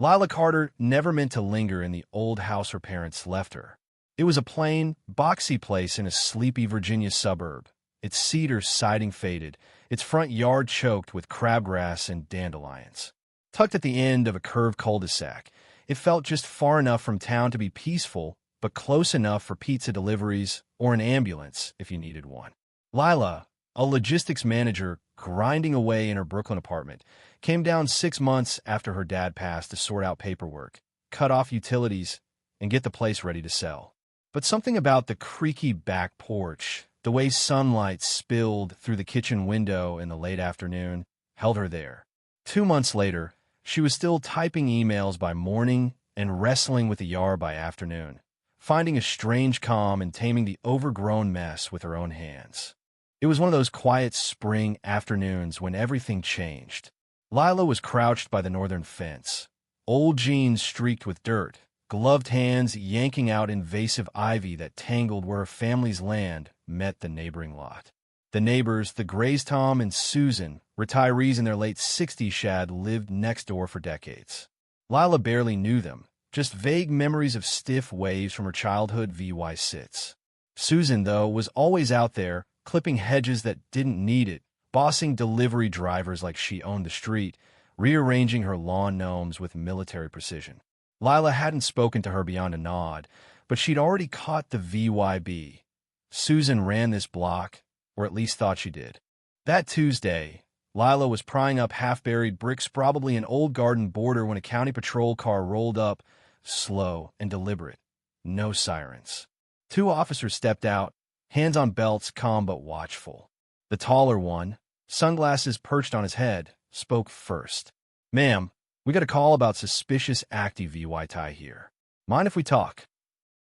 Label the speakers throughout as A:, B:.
A: Lila Carter never meant to linger in the old house her parents left her. It was a plain, boxy place in a sleepy Virginia suburb, its cedar siding faded, its front yard choked with crabgrass and dandelions. Tucked at the end of a curved cul-de-sac, it felt just far enough from town to be peaceful, but close enough for pizza deliveries or an ambulance if you needed one. Lila, a logistics manager grinding away in her Brooklyn apartment, came down 6 months after her dad passed to sort out paperwork, cut off utilities, and get the place ready to sell. But something about the creaky back porch, the way sunlight spilled through the kitchen window in the late afternoon, held her there. 2 months later, she was still typing emails by morning and wrestling with the yard by afternoon, finding a strange calm in taming the overgrown mess with her own hands. It was one of those quiet spring afternoons when everything changed. Lila was crouched by the northern fence, old jeans streaked with dirt, gloved hands yanking out invasive ivy that tangled where her family's land met the neighboring lot. The neighbors, the Grays Tom and Susan, retirees in their late 60s shad, lived next door for decades. Lila barely knew them, just vague memories of stiff waves from her childhood VY sits. Susan, though, was always out there, clipping hedges that didn't need it, bossing delivery drivers like she owned the street, rearranging her lawn gnomes with military precision. Lila hadn't spoken to her beyond a nod, but she'd already caught the VYB. Susan ran this block, or at least thought she did. That Tuesday, Lila was prying up half-buried bricks, probably an old garden border, when a county patrol car rolled up, slow and deliberate. No sirens. 2 officers stepped out, hands on belts, calm but watchful. The taller one, sunglasses perched on his head, spoke first. "Ma'am, we got a call about suspicious active VY tie here. Mind if we talk?"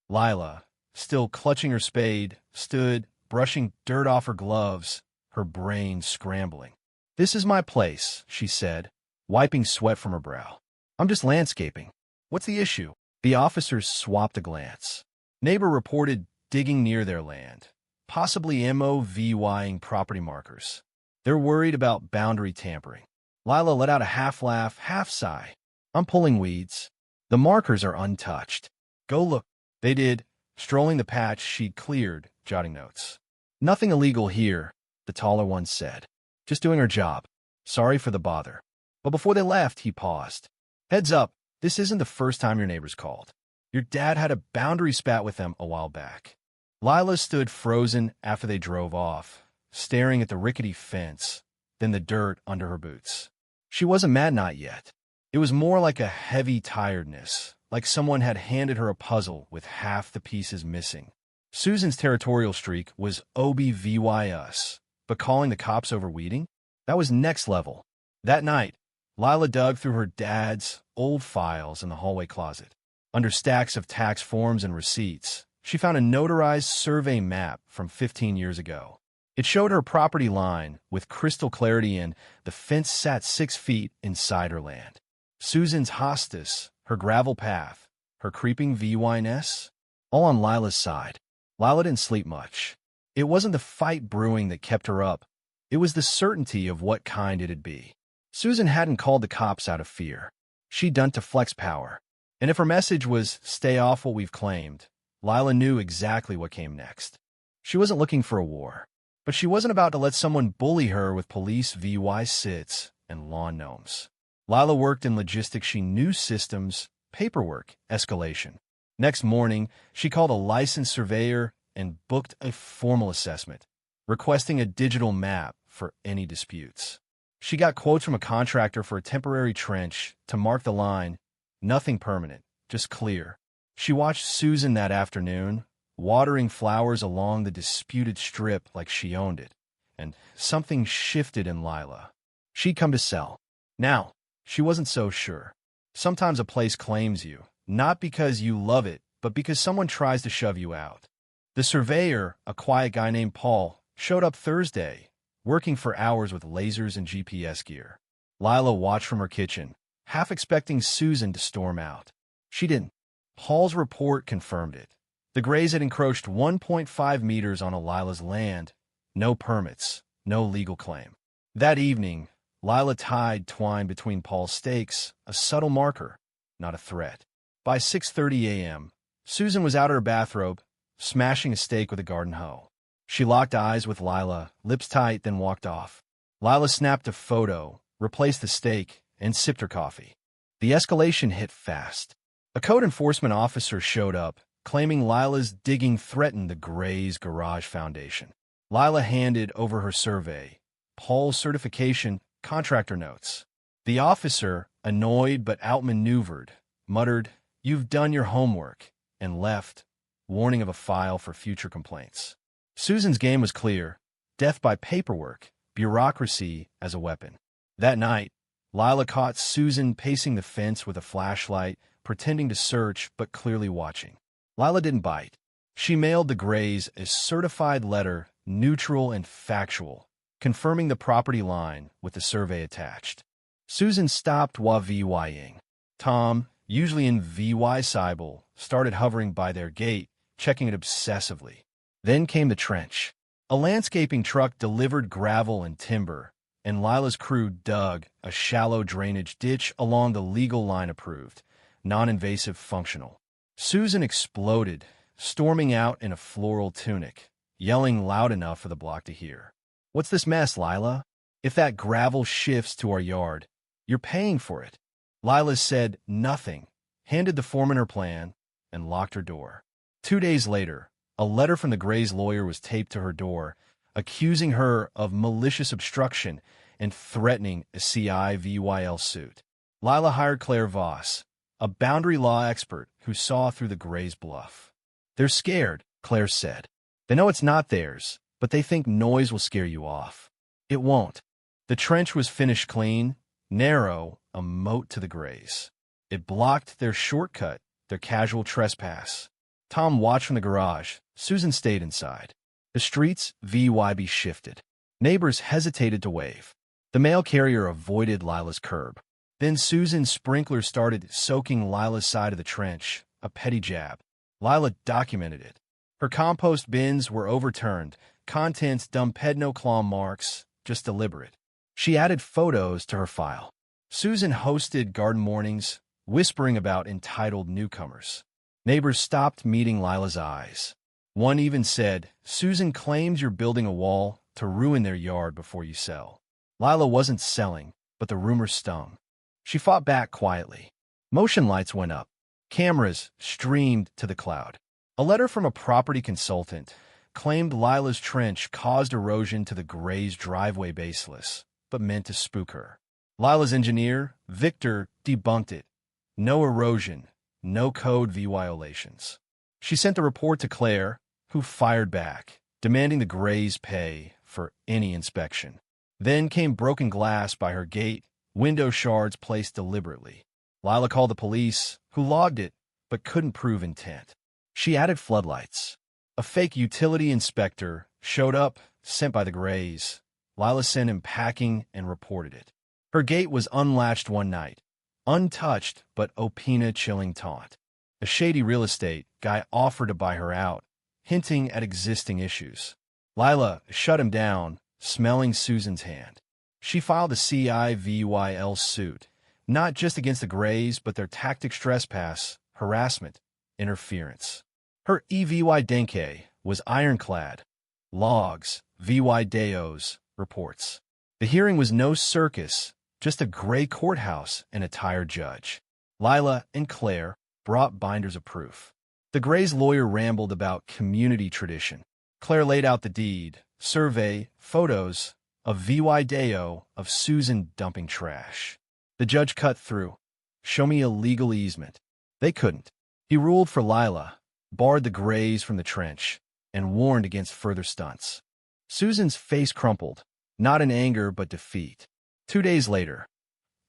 A: Lila, still clutching her spade, stood, brushing dirt off her gloves, her brain scrambling. "This is my place," she said, wiping sweat from her brow. "I'm just landscaping. What's the issue?" The officers swapped a glance. Neighbor reported digging near their land, possibly MOVYing property markers. They're worried about boundary tampering. Lila let out a half laugh, half sigh. "I'm pulling weeds. The markers are untouched. Go look." They did, strolling the patch she'd cleared, jotting notes. "Nothing illegal here," the taller one said. "Just doing our job. Sorry for the bother." But before they left, he paused. "Heads up, this isn't the first time your neighbors called. Your dad had a boundary spat with them a while back." Lila stood frozen after they drove off, staring at the rickety fence, then the dirt under her boots. She wasn't mad, not yet. It was more like a heavy tiredness, like someone had handed her a puzzle with half the pieces missing. Susan's territorial streak was OBVY us, but calling the cops over weeding? That was next level. That night, Lila dug through her dad's old files in the hallway closet. Under stacks of tax forms and receipts, she found a notarized survey map from 15 years ago. It showed her property line with crystal clarity, and the fence sat 6 feet inside her land. Susan's hostas, her gravel path, her creeping VY-ness, all on Lila's side. Lila didn't sleep much. It wasn't the fight brewing that kept her up. It was the certainty of what kind it'd be. Susan hadn't called the cops out of fear. She'd done to flex power. And if her message was, "Stay off what we've claimed," Lila knew exactly what came next. She wasn't looking for a war, but she wasn't about to let someone bully her with police VY sits and lawn gnomes. Lila worked in logistics. She knew systems, paperwork, escalation. Next morning, she called a licensed surveyor and booked a formal assessment, requesting a digital map for any disputes. She got quotes from a contractor for a temporary trench to mark the line. Nothing permanent, just clear. She watched Susan that afternoon, watering flowers along the disputed strip like she owned it, and something shifted in Lila. She'd come to sell. Now, she wasn't so sure. Sometimes a place claims you, not because you love it, but because someone tries to shove you out. The surveyor, a quiet guy named Paul, showed up Thursday, working for hours with lasers and GPS gear. Lila watched from her kitchen, half expecting Susan to storm out. She didn't. Paul's report confirmed it. The Grays had encroached 1.5 meters on Lila's land. No permits, no legal claim. That evening, Lila tied twine between Paul's stakes, a subtle marker. not a threat. By 6:30 a.m., Susan was out of her bathrobe, smashing a steak with a garden hoe. She locked eyes with Lila, lips tight, then walked off. Lila snapped a photo, replaced the steak, and sipped her coffee. The escalation hit fast. A code enforcement officer showed up, claiming Lila's digging threatened the Gray's garage foundation. Lila handed over her survey, Paul's certification, contractor notes. The officer, annoyed but outmaneuvered, muttered, "You've done your homework," and left, warning of a file for future complaints. Susan's game was clear: death by paperwork, bureaucracy as a weapon. That night, Lila caught Susan pacing the fence with a flashlight, pretending to search but clearly watching. Lila didn't bite. She mailed the Grays a certified letter, neutral and factual, confirming the property line with the survey attached. Susan stopped while VYing. Tom, usually in VY Cybele, started hovering by their gate, checking it obsessively. Then came the trench. A landscaping truck delivered gravel and timber, and Lila's crew dug a shallow drainage ditch along the legal line approved, non-invasive functional. Susan exploded, storming out in a floral tunic, yelling loud enough for the block to hear. "What's this mess, Lila? If that gravel shifts to our yard, you're paying for it." Lila said nothing, handed the foreman her plan, and locked her door. 2 days later, a letter from the Gray's lawyer was taped to her door, accusing her of malicious obstruction and threatening a CIVYL suit. Lila hired Claire Voss, a boundary law expert who saw through the Gray's bluff. "They're scared," Claire said. "They know it's not theirs, but they think noise will scare you off. It won't." The trench was finished clean, narrow, a moat to the Grays. It blocked their shortcut, their casual trespass. Tom watched from the garage. Susan stayed inside. The streets VYB shifted. Neighbors hesitated to wave. The mail carrier avoided Lila's curb. Then Susan's sprinkler started soaking Lila's side of the trench, a petty jab. Lila documented it. Her compost bins were overturned, contents dumpedno claw marks, just deliberate. She added photos to her file. Susan hosted garden mornings, whispering about entitled newcomers. Neighbors stopped meeting Lila's eyes. One even said, "Susan claims you're building a wall to ruin their yard before you sell." Lila wasn't selling, but the rumor stung. She fought back quietly. Motion lights went up. Cameras streamed to the cloud. A letter from a property consultant claimed Lila's trench caused erosion to the Gray's driveway baseless, but meant to spook her. Lila's engineer, Victor, debunked it. No erosion, no code violations. She sent the report to Claire, who fired back, demanding the Grays pay for any inspection. Then came broken glass by her gate, window shards placed deliberately. Lila called the police, who logged it, but couldn't prove intent. She added floodlights. A fake utility inspector showed up, sent by the Grays. Lila sent him packing and reported it. Her gate was unlatched one night, untouched but opina-chilling taunt. A shady real estate guy offered to buy her out, hinting at existing issues. Lila shut him down, smelling Susan's hand. She filed a CIVYL suit, not just against the Grays, but their tactics trespass, harassment, interference. Her EVY Denke was ironclad. Logs, VY Deos, reports. The hearing was no circus, just a gray courthouse and a tired judge. Lila and Claire brought binders of proof. The Gray's lawyer rambled about community tradition. Claire laid out the deed, survey, photos, of VY Deo of Susan dumping trash. The judge cut through. "Show me a legal easement." They couldn't. He ruled for Lila, barred the Grays from the trench, and warned against further stunts. Susan's face crumpled, not in anger but defeat. 2 days later,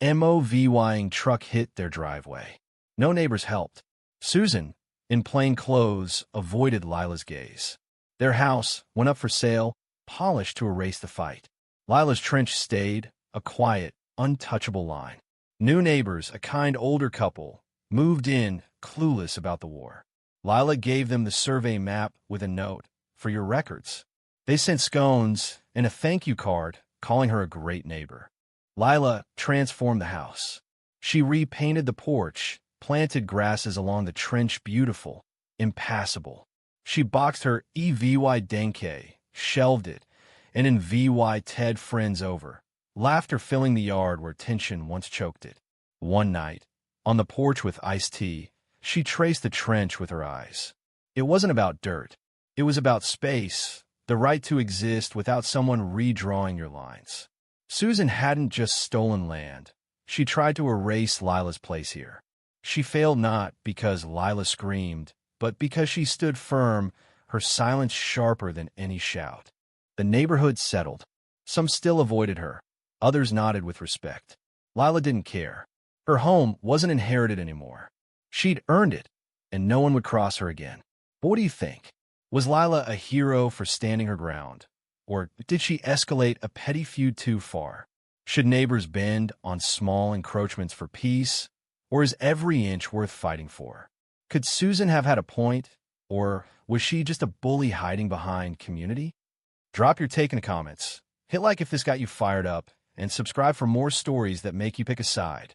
A: MOVYing truck hit their driveway. No neighbors helped. Susan, in plain clothes, avoided Lila's gaze. Their house went up for sale, polished to erase the fight. Lila's trench stayed, a quiet, untouchable line. New neighbors, a kind older couple, moved in, clueless about the war. Lila gave them the survey map with a note, "For your records." They sent scones and a thank you card, calling her a great neighbor. Lila transformed the house. She repainted the porch, planted grasses along the trench beautiful, impassable. She boxed her EVY Denke, shelved it, and in VY Ted friends over, laughter filling the yard where tension once choked it. One night, on the porch with iced tea, she traced the trench with her eyes. It wasn't about dirt. It was about space, the right to exist without someone redrawing your lines. Susan hadn't just stolen land. She tried to erase Lila's place here. She failed not because Lila screamed, but because she stood firm, her silence sharper than any shout. The neighborhood settled. Some still avoided her. Others nodded with respect. Lila didn't care. Her home wasn't inherited anymore. She'd earned it, and no one would cross her again. But what do you think? Was Lila a hero for standing her ground? Or did she escalate a petty feud too far? Should neighbors bend on small encroachments for peace? Or is every inch worth fighting for? Could Susan have had a point? Or was she just a bully hiding behind community? Drop your take in the comments. Hit like if this got you fired up, and subscribe for more stories that make you pick a side.